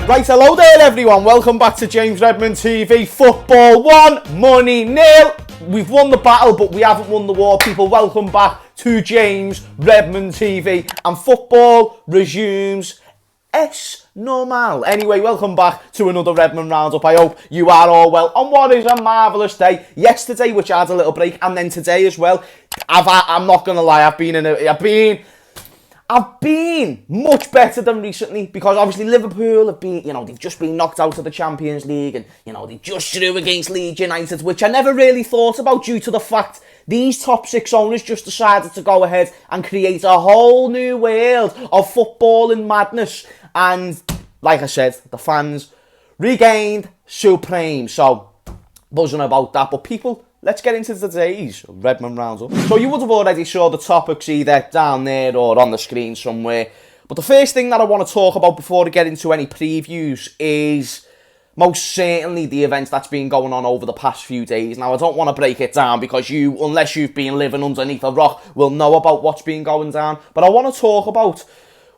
Right, hello there everyone, welcome back to James Redmond TV. Football 1, money nil. We've won the battle, but we haven't won the war, people. Welcome back to James Redmond TV. And football resumes es normal. Anyway, welcome back to another Redmond Roundup. I hope you are all well on what is a marvellous day. Yesterday, which I had a little break, and then today as well. I'm not going to lie, I've been much better than recently, because obviously Liverpool have been, they've just been knocked out of the Champions League, and, they just drew against Leeds United, which I never really thought about due to the fact these top six owners just decided to go ahead and create a whole new world of football and madness. And like I said, the fans regained supreme. So, buzzing about that. But people, let's get into today's Redmond Roundup. So you would have already saw the topics either down there or on the screen somewhere. But the first thing that I want to talk about before I get into any previews is most certainly the events that's been going on over the past few days. Now, I don't want to break it down because you, unless you've been living underneath a rock, will know about what's been going down. But I want to talk about,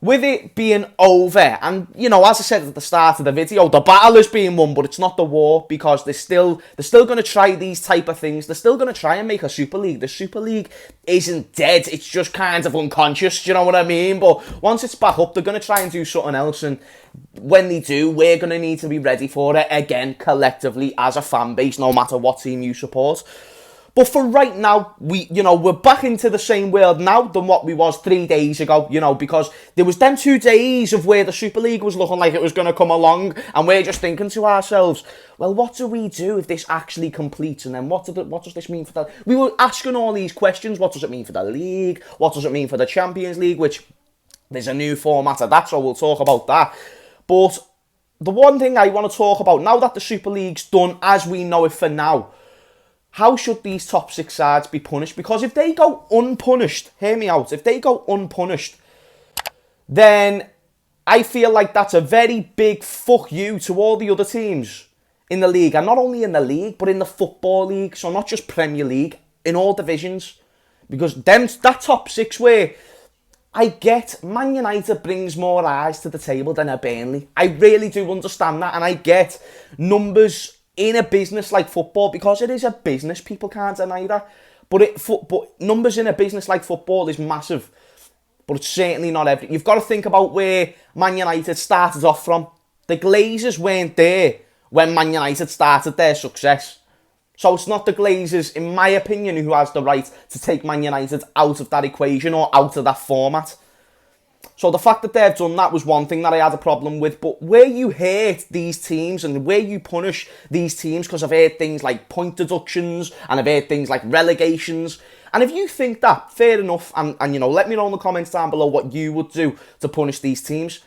with it being over, and, as I said at the start of the video, the battle is being won, but it's not the war, because they're still going to try these type of things. They're still going to try and make a Super League. The Super League isn't dead. It's just kind of unconscious, do you know what I mean? But once it's back up, they're going to try and do something else, and when they do, we're going to need to be ready for it, again, collectively, as a fan base, no matter what team you support. But for right now, we're back into the same world now than what we was 3 days ago, because there was them 2 days of where the Super League was looking like it was going to come along, and we're just thinking to ourselves, well, what do we do if this actually completes? And then what does this mean for that? We were asking all these questions. What does it mean for the league? What does it mean for the Champions League? Which, there's a new format of that, so we'll talk about that. But the one thing I want to talk about, now that the Super League's done as we know it for now, how should these top six sides be punished? Because if they go unpunished, hear me out, if they go unpunished, then I feel like that's a very big fuck you to all the other teams in the league. And not only in the league, but in the Football League. So not just Premier League, in all divisions. Because that top six where I get Man United brings more eyes to the table than a Burnley. I really do understand that. And I get numbers in a business like football, because it is a business, people can't deny that. But numbers in a business like football is massive. But it's certainly not everything. You've got to think about where Man United started off from. The Glazers weren't there when Man United started their success. So it's not the Glazers, in my opinion, who has the right to take Man United out of that equation or out of that format. So the fact that they've done that was one thing that I had a problem with. But where you hate these teams and where you punish these teams, because I've heard things like point deductions and I've heard things like relegations. And if you think that, fair enough. And let me know in the comments down below what you would do to punish these teams.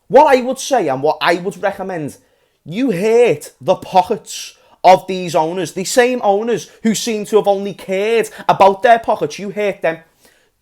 What I would say and what I would recommend, you hate the pockets of these owners. The same owners who seem to have only cared about their pockets. You hate them.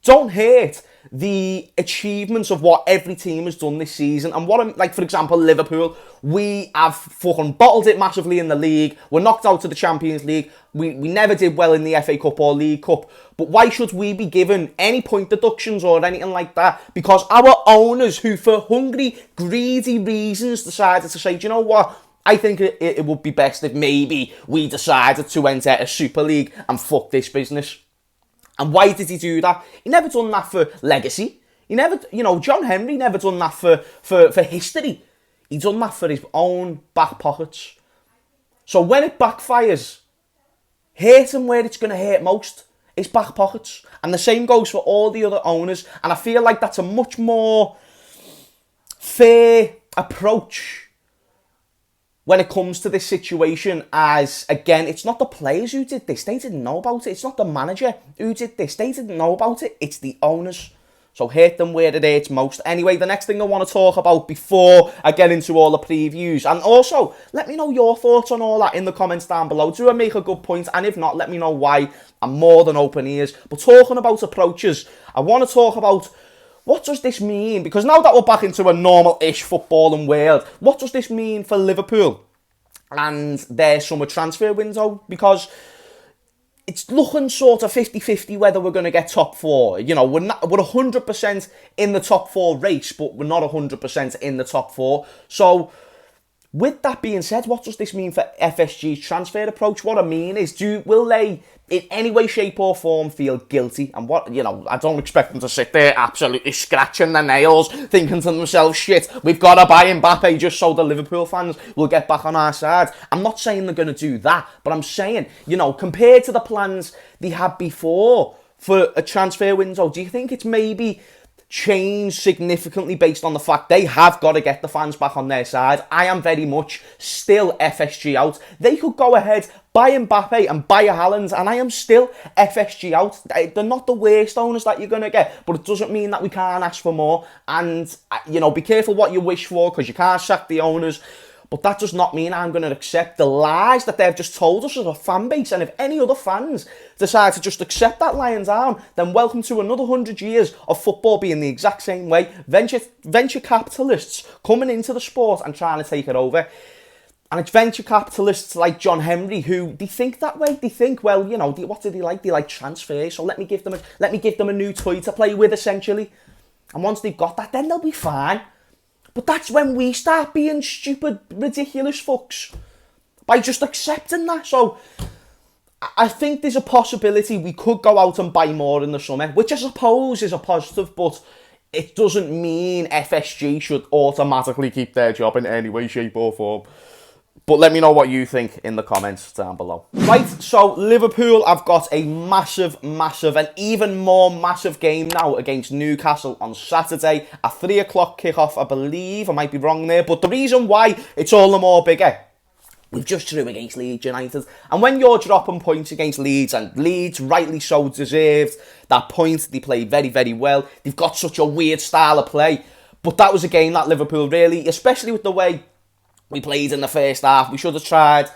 Don't hate the achievements of what every team has done this season. And what, like, for example, Liverpool, we have fucking bottled it massively in the league. We're knocked out of the Champions League. We never did well in the FA Cup or League Cup. But why should we be given any point deductions or anything like that? Because our owners, who for hungry, greedy reasons decided to say, do you know what? I think it would be best if maybe we decided to enter a Super League and fuck this business. And why did he do that? He never done that for legacy. He never, John Henry never done that for history. He done that for his own back pockets. So when it backfires, hurt him where it's going to hurt most. His back pockets. And the same goes for all the other owners. And I feel like that's a much more fair approach when it comes to this situation, as, again, it's not the players who did this. They didn't know about it. It's not the manager who did this. They didn't know about it. It's the owners. So hit them where it hurts most. Anyway, the next thing I want to talk about before I get into all the previews, and also, let me know your thoughts on all that in the comments down below. Do I make a good point? And if not, let me know why. I'm more than open ears. But talking about approaches, I want to talk about, what does this mean? Because now that we're back into a normal-ish footballing world, what does this mean for Liverpool and their summer transfer window? Because it's looking sort of 50-50 whether we're going to get top four. We're 100% in the top four race, but we're not 100% in the top four. So With that being said, what does this mean for FSG's transfer approach? What I mean is, will they, in any way, shape or form, feel guilty? And what, I don't expect them to sit there absolutely scratching their nails, thinking to themselves, shit, we've got to buy Mbappe just so the Liverpool fans will get back on our side. I'm not saying they're going to do that, but I'm saying, compared to the plans they had before for a transfer window, do you think it's maybe changed significantly based on the fact they have got to get the fans back on their side? I am very much still FSG out. They could go ahead, buy Mbappe and buy a Haaland, and I am still FSG out. They're not the worst owners that you're going to get, but it doesn't mean that we can't ask for more. And, be careful what you wish for, because you can't sack the owners. But that does not mean I'm going to accept the lies that they've just told us as a fan base. And if any other fans decide to just accept that lying down, then welcome to another 100 years of football being the exact same way. Venture capitalists coming into the sport and trying to take it over. And it's venture capitalists like John Henry who, they think that way. They think, well, what do they like? They like transfers. So let me give them a new toy to play with, essentially. And once they've got that, then they'll be fine. But that's when we start being stupid, ridiculous fucks. By just accepting that. So, I think there's a possibility we could go out and buy more in the summer, which I suppose is a positive, but it doesn't mean FSG should automatically keep their job in any way, shape or form. But let me know what you think in the comments down below. Right, so Liverpool have got a massive, and even more massive game now against Newcastle on Saturday. A 3 o'clock kickoff, I believe. I might be wrong there. But the reason why it's all the more bigger, we've just drew against Leeds United. And when you're dropping points against Leeds, and Leeds rightly so deserved that point, they play very, very well. They've got such a weird style of play. But that was a game that Liverpool really, especially with the way we played in the first half, we should have tried.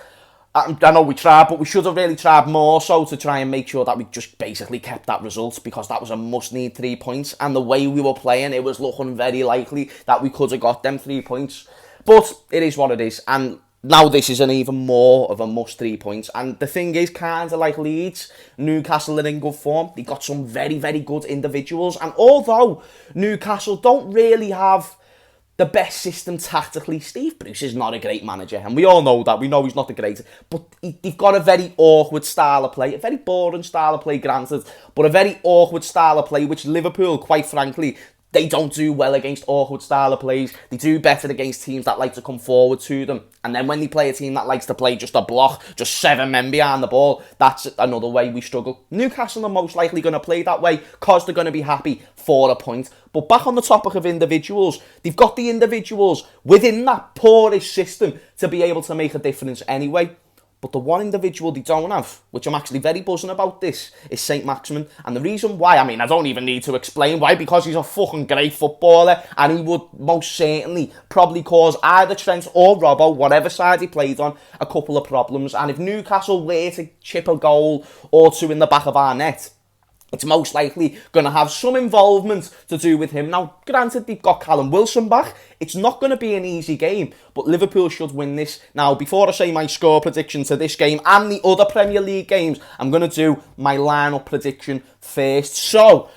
I know we tried, but we should have really tried more so to try and make sure that we just basically kept that result, because that was a must-need 3 points. And the way we were playing, it was looking very likely that we could have got them 3 points. But it is what it is. And now this is an even more of a must 3 points. And the thing is, kind of like Leeds, Newcastle are in good form. They got some very, very good individuals. And although Newcastle don't really have the best system tactically, Steve Bruce is not a great manager, and we all know that. We know he's not the greatest, but they've got a very awkward style of play, a very boring style of play, granted, but a very awkward style of play, which Liverpool, quite frankly, they don't do well against awkward style of plays. They do better against teams that like to come forward to them. And then when they play a team that likes to play just a block, just 7 men behind the ball, that's another way we struggle. Newcastle are most likely going to play that way because they're going to be happy for a point. But back on the topic of individuals, they've got the individuals within that poorish system to be able to make a difference anyway. But the one individual they don't have, which I'm actually very buzzing about this, is St. Maximin. And the reason why, I don't even need to explain why, because he's a fucking great footballer, and he would most certainly probably cause either Trent or Robbo, whatever side he played on, a couple of problems. And if Newcastle were to chip a goal or two in the back of our net, it's most likely going to have some involvement to do with him. Now, granted, they've got Callum Wilson back. It's not going to be an easy game, but Liverpool should win this. Now, before I say my score prediction to this game and the other Premier League games, I'm going to do my lineup prediction first. So,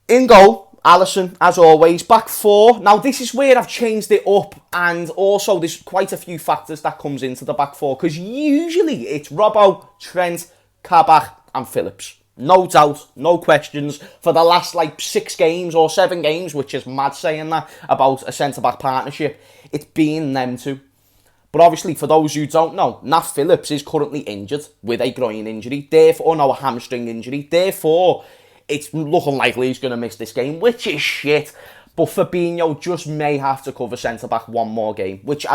in goal, Alisson, as always, back four. Now, this is where I've changed it up, and also there's quite a few factors that comes into the back four, because usually it's Robbo, Trent, Kabak and Phillips. No doubt, no questions. For the last 6 games or 7 games, which is mad saying that about a centre-back partnership, it's been them two. But obviously, for those who don't know, Nat Phillips is currently injured with a groin injury, a hamstring injury. Therefore, it's looking likely he's going to miss this game, which is shit. But Fabinho just may have to cover centre-back one more game, which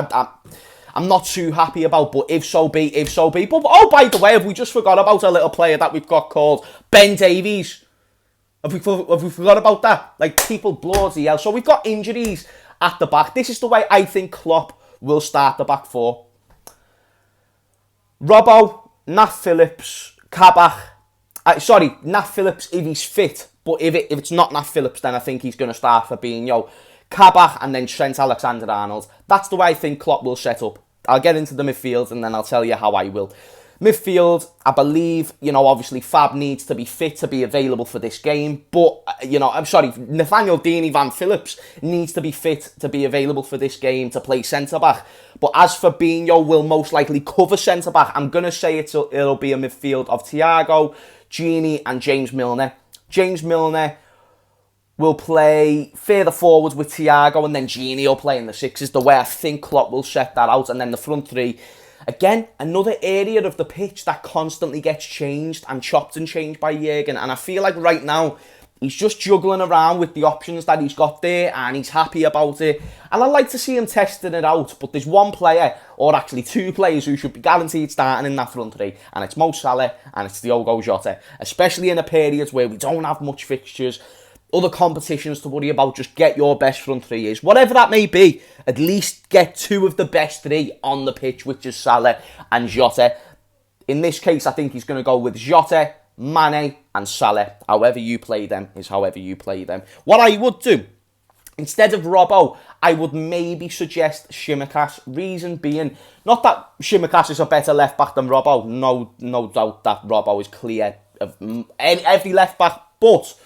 I'm not too happy about, but if so be. But, oh, by the way, have we just forgot about a little player that we've got called Ben Davies? Have we forgot about that? People bloody hell. So we've got injuries at the back. This is the way I think Klopp will start the back four. Robbo, Nat Phillips, Kabak. Nat Phillips if he's fit. But if it's not Nat Phillips, then I think he's going to start Fabinho, Kabak, and then Trent Alexander-Arnold. That's the way I think Klopp will set up. I'll get into the midfield and then I'll tell you how I will. Midfield, I believe, obviously Fab needs to be fit to be available for this game. But, Nathaniel Deeney Van Phillips needs to be fit to be available for this game to play centre-back. But as Fabinho will most likely cover centre-back, I'm going to say it'll be a midfield of Thiago, Gini and James Milner. James Milner will play further forwards with Thiago, and then Gini will play in the sixes, the way I think Klopp will set that out. And then the front three, again, another area of the pitch that constantly gets changed and chopped and changed by Jurgen. And I feel like right now, he's just juggling around with the options that he's got there, and he's happy about it. And I like to see him testing it out. But there's one player, or actually two players, who should be guaranteed starting in that front three. And it's Mo Salah and it's Diogo Jota. Especially in a period where we don't have much fixtures, other competitions to worry about. Just get your best front three is. Whatever that may be, at least get two of the best three on the pitch, which is Salah and Jota. In this case, I think he's going to go with Jota, Mane and Salah. However you play them is however you play them. What I would do, instead of Robbo, I would maybe suggest Tsimikas. Reason being, not that Tsimikas is a better left-back than Robbo. No doubt that Robbo is clear of every left-back, but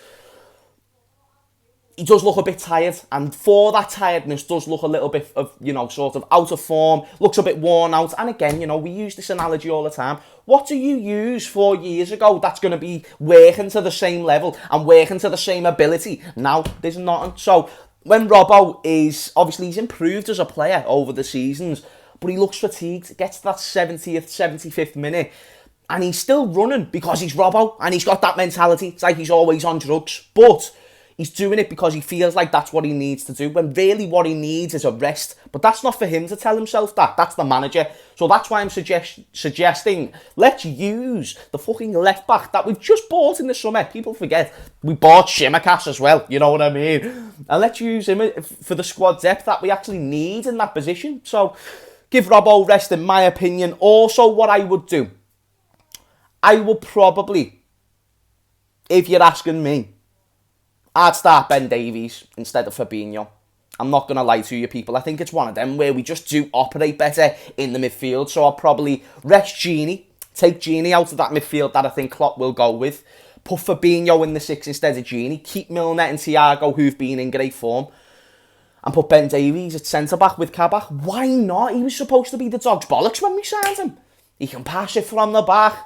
he does look a bit tired, and for that tiredness does look a little bit of, sort of out of form, looks a bit worn out. And again, we use this analogy all the time. What do you use 4 years ago that's going to be working to the same level and working to the same ability? Now, there's nothing. So, when Robbo is, obviously he's improved as a player over the seasons, but he looks fatigued, gets to that 70th, 75th minute, and he's still running because he's Robbo, and he's got that mentality. It's like he's always on drugs, but he's doing it because he feels like that's what he needs to do, when really what he needs is a rest. But that's not for him to tell himself that. That's the manager. So that's why I'm suggesting, let's use the fucking left-back that we've just bought in the summer. People forget, we bought Tsimikas as well, you know what I mean? And let's use him for the squad depth that we actually need in that position. So give Robbo rest, in my opinion. Also, what I would do, I would probably, if you're asking me, I'd start Ben Davies instead of Fabinho. I'm not going to lie to you people. I think it's one of them where we just do operate better in the midfield. So I'll probably rest Gini, take Gini out of that midfield that I think Klopp will go with. Put Fabinho in the six instead of Gini. Keep Milner and Thiago, who've been in great form. And put Ben Davies at centre-back with Kabak. Why not? He was supposed to be the dog's bollocks when we signed him. He can pass it from the back.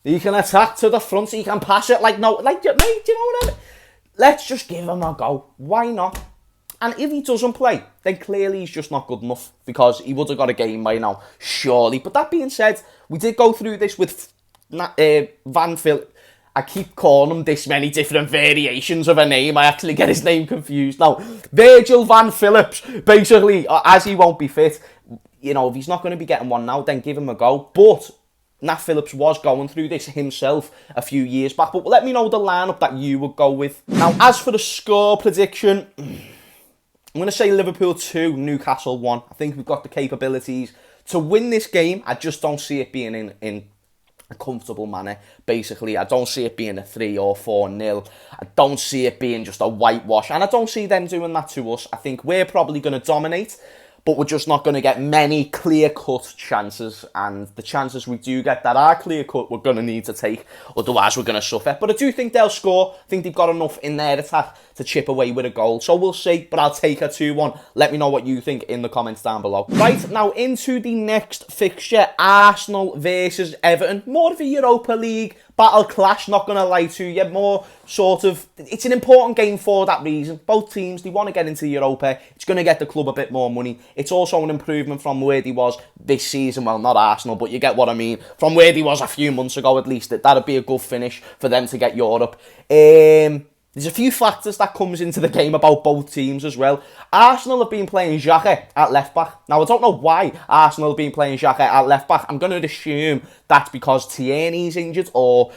He can attack to the front. He can pass it mate, you know what I mean? Let's just give him a go. Why not? And if he doesn't play, then clearly he's just not good enough, because he would have got a game by now, surely. But that being said, we did go through this with Van Phillips. I keep calling him this many different variations of a name. I actually get his name confused now. Virgil Van Phillips, basically, as he won't be fit. If he's not going to be getting one now, then give him a go. But Nat Phillips was going through this himself a few years back. But let me know the lineup that you would go with. Now, as for the score prediction, I'm going to say Liverpool 2, Newcastle 1. I think we've got the capabilities to win this game. I just don't see it being in a comfortable manner, basically. I don't see it being a 3 or 4-0. I don't see it being just a whitewash. And I don't see them doing that to us. I think we're probably going to dominate, but we're just not going to get many clear-cut chances. And the chances we do get that are clear-cut, we're going to need to take. Otherwise, we're going to suffer. But I do think they'll score. I think they've got enough in their attack to chip away with a goal. So we'll see, but I'll take a 2-1. Let me know what you think in the comments down below. Right, now into the next fixture. Arsenal versus Everton. More of a Europa League battle clash, not going to lie to you. More sort of, it's an important game for that reason. Both teams, they want to get into Europa. It's going to get the club a bit more money. It's also an improvement from where he was this season. Well, not Arsenal, but you get what I mean. From where he was a few months ago, at least. That'd be a good finish for them to get Europe. There's a few factors that comes into the game about both teams as well. Arsenal have been playing Xhaka at left-back. Now, I don't know why Arsenal have been playing Xhaka at left-back. I'm going to assume that's because Tierney's injured, or,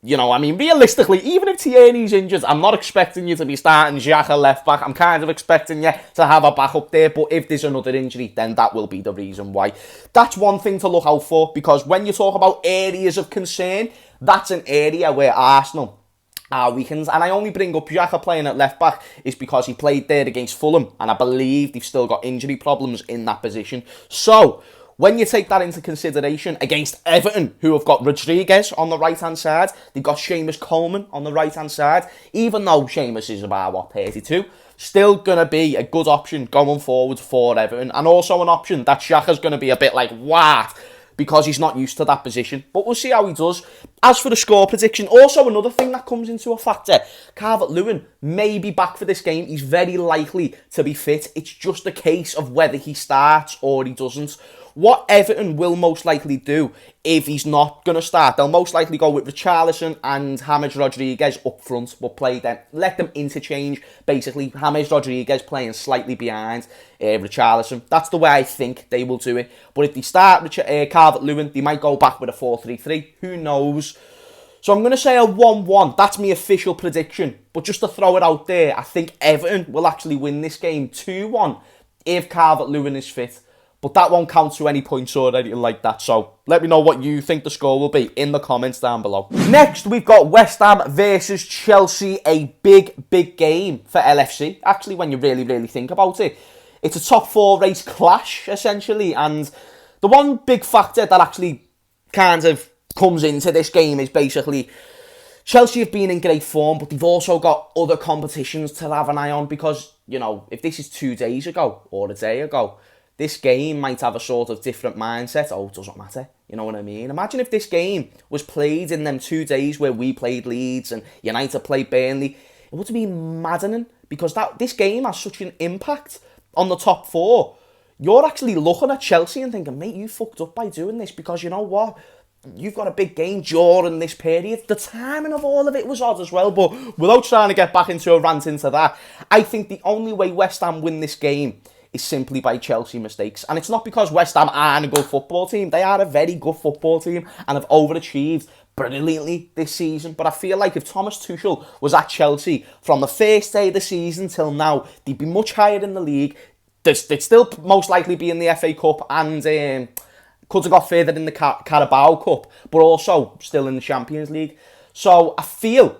realistically, even if Tierney's injured, I'm not expecting you to be starting Xhaka left-back. I'm kind of expecting you to have a backup there, but if there's another injury, then that will be the reason why. That's one thing to look out for, because when you talk about areas of concern, that's an area where Arsenal are weekends. And I only bring up Xhaka playing at left back is because he played there against Fulham, and I believe they've still got injury problems in that position. So when you take that into consideration against Everton, who have got Rodriguez on the right-hand side, they've got Seamus Coleman on the right-hand side, even though Seamus is about, 32, still going to be a good option going forward for Everton, and also an option that Xhaka's going to be a bit like, what? Because he's not used to that position. But we'll see how he does. As for the score prediction, also another thing that comes into a factor, Calvert-Lewin may be back for this game. He's very likely to be fit. It's just a case of whether he starts or he doesn't. What Everton will most likely do if he's not going to start, they'll most likely go with Richarlison and James Rodriguez up front, but play them, let them interchange. Basically, James Rodriguez playing slightly behind Richarlison. That's the way I think they will do it. But if they start Calvert-Lewin, they might go back with a 4-3-3. Who knows? So I'm going to say a 1-1. That's my official prediction. But just to throw it out there, I think Everton will actually win this game 2-1 if Calvert-Lewin is fit. But that won't count to any points or anything like that. So let me know what you think the score will be in the comments down below. Next, we've got West Ham versus Chelsea. A big game for LFC. Actually, when you really think about it, it's a top 4 race clash, essentially. And the one big factor that actually kind of comes into this game is basically Chelsea have been in great form, but they've also got other competitions to have an eye on. Because, you know, if this is 2 days ago or a day ago, this game might have a sort of different mindset. Oh, it doesn't matter. You know what I mean? Imagine if this game was played in them 2 days where we played Leeds and United played Burnley. It would be maddening because this game has such an impact on the top 4. You're actually looking at Chelsea and thinking, mate, you fucked up by doing this because you know what? You've got a big game during this period. The timing of all of it was odd as well, but without trying to get back into a rant into that, I think the only way West Ham win this game is simply by Chelsea mistakes. And it's not because West Ham aren't a good football team. They are a very good football team and have overachieved brilliantly this season. But I feel like if Thomas Tuchel was at Chelsea from the first day of the season till now, they'd be much higher in the league. They'd still most likely be in the FA Cup and could have got further in the Carabao Cup, but also still in the Champions League. So I feel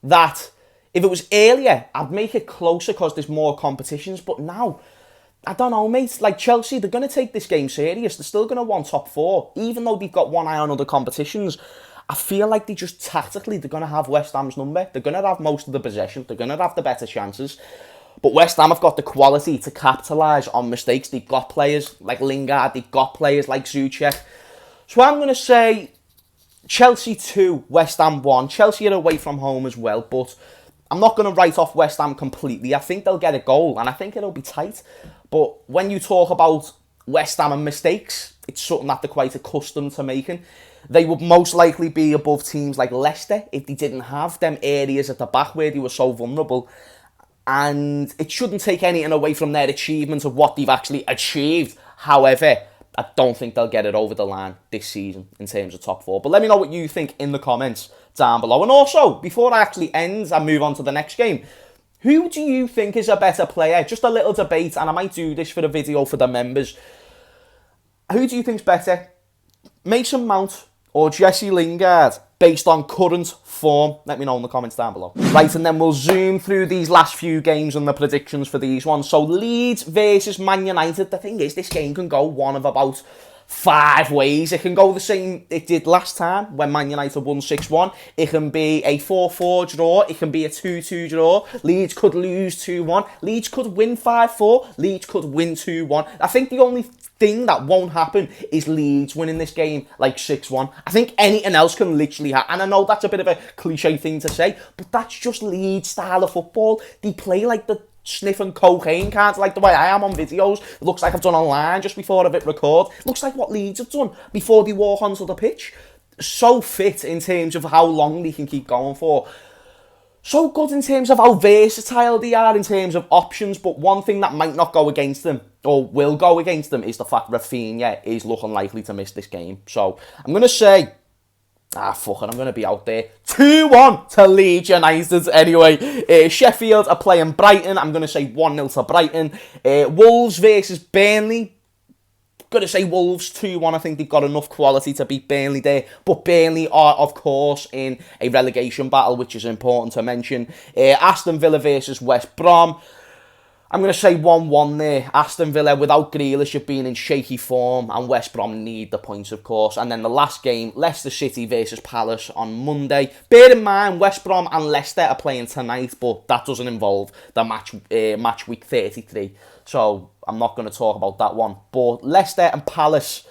that if it was earlier, I'd make it closer because there's more competitions. But now, I don't know, mate. Like Chelsea, they're going to take this game serious. They're still going to want top 4. Even though they've got one eye on other competitions, I feel like they just tactically, they're going to have West Ham's number. They're going to have most of the possession. They're going to have the better chances. But West Ham have got the quality to capitalise on mistakes. They've got players like Lingard. They've got players like Souček. So I'm going to say Chelsea 2, West Ham 1. Chelsea are away from home as well, but I'm not going to write off West Ham completely. I think they'll get a goal, and I think it'll be tight. But when you talk about West Ham and mistakes, it's something that they're quite accustomed to making. They would most likely be above teams like Leicester if they didn't have them areas at the back where they were so vulnerable. And it shouldn't take anything away from their achievements of what they've actually achieved. However, I don't think they'll get it over the line this season in terms of top 4. But let me know what you think in the comments down below. And also, before I actually end and move on to the next game, who do you think is a better player? Just a little debate, and I might do this for the video for the members. Who do you think's better? Mason Mount or Jesse Lingard, based on current form? Let me know in the comments down below. Right, and then we'll zoom through these last few games and the predictions for these ones. So Leeds versus Man United. The thing is, this game can go one of about 5 ways. It can go the same it did last time when Man United won 6-1. It can be a 4-4 draw. It can be a 2-2 draw. Leeds could lose 2-1. Leeds could win 5-4. Leeds could win 2-1. I think the only thing that won't happen is Leeds winning this game like 6-1. I think anything else can literally happen. And I know that's a bit of a cliche thing to say, but that's just Leeds' style of football. They play like the sniffing cocaine, kind of like the way I am on videos. It looks like I've done online just before I hit record. It looks like what Leeds have done before they walk onto the pitch. So fit in terms of how long they can keep going for. So good in terms of how versatile they are in terms of options. But one thing that might not go against them, or will go against them, is the fact Rafinha is looking likely to miss this game. So I'm going to say, fuck it, I'm going to be out there. 2-1 to Leeds United anyway. Sheffield are playing Brighton. I'm going to say 1-0 to Brighton. Wolves versus Burnley. Going to say Wolves 2-1. I think they've got enough quality to beat Burnley there. But Burnley are, of course, in a relegation battle, which is important to mention. Aston Villa versus West Brom. I'm going to say 1-1 there. Aston Villa, without Grealish, have been in shaky form, and West Brom need the points, of course. And then the last game, Leicester City versus Palace on Monday. Bear in mind, West Brom and Leicester are playing tonight, but that doesn't involve the match week 33. So I'm not going to talk about that one. But Leicester and Palace,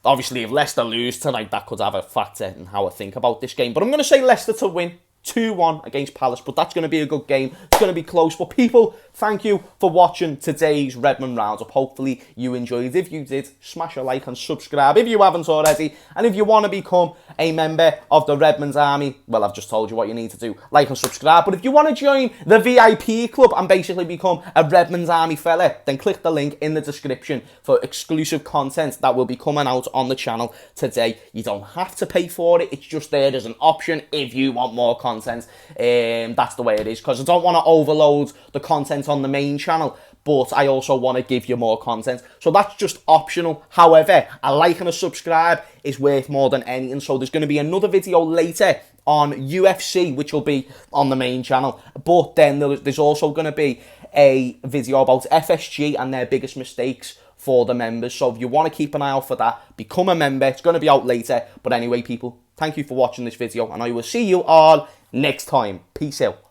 obviously, if Leicester lose tonight, that could have a factor in how I think about this game. But I'm going to say Leicester to win. 2-1 against Palace, but that's going to be a good game. It's going to be close. But people, thank you for watching today's Redmond Roundup. Hopefully you enjoyed. If you did, smash a like and subscribe if you haven't already. And if you want to become a member of the Redmond's Army, well, I've just told you what you need to do. Like and subscribe. But if you want to join the VIP club and basically become a Redmond's Army fella, then click the link in the description for exclusive content that will be coming out on the channel today. You don't have to pay for it. It's just there as an option if you want more content. That's the way it is, because I don't want to overload the content on the main channel, but I also want to give you more content, so that's just optional. However, a like and a subscribe is worth more than anything. So there's going to be another video later on UFC, which will be on the main channel, but then there's also going to be a video about FSG and their biggest mistakes for the members. So if you want to keep an eye out for that, become a member. It's going to be out later. But anyway, people, thank you for watching this video, and I will see you all next time. Peace out.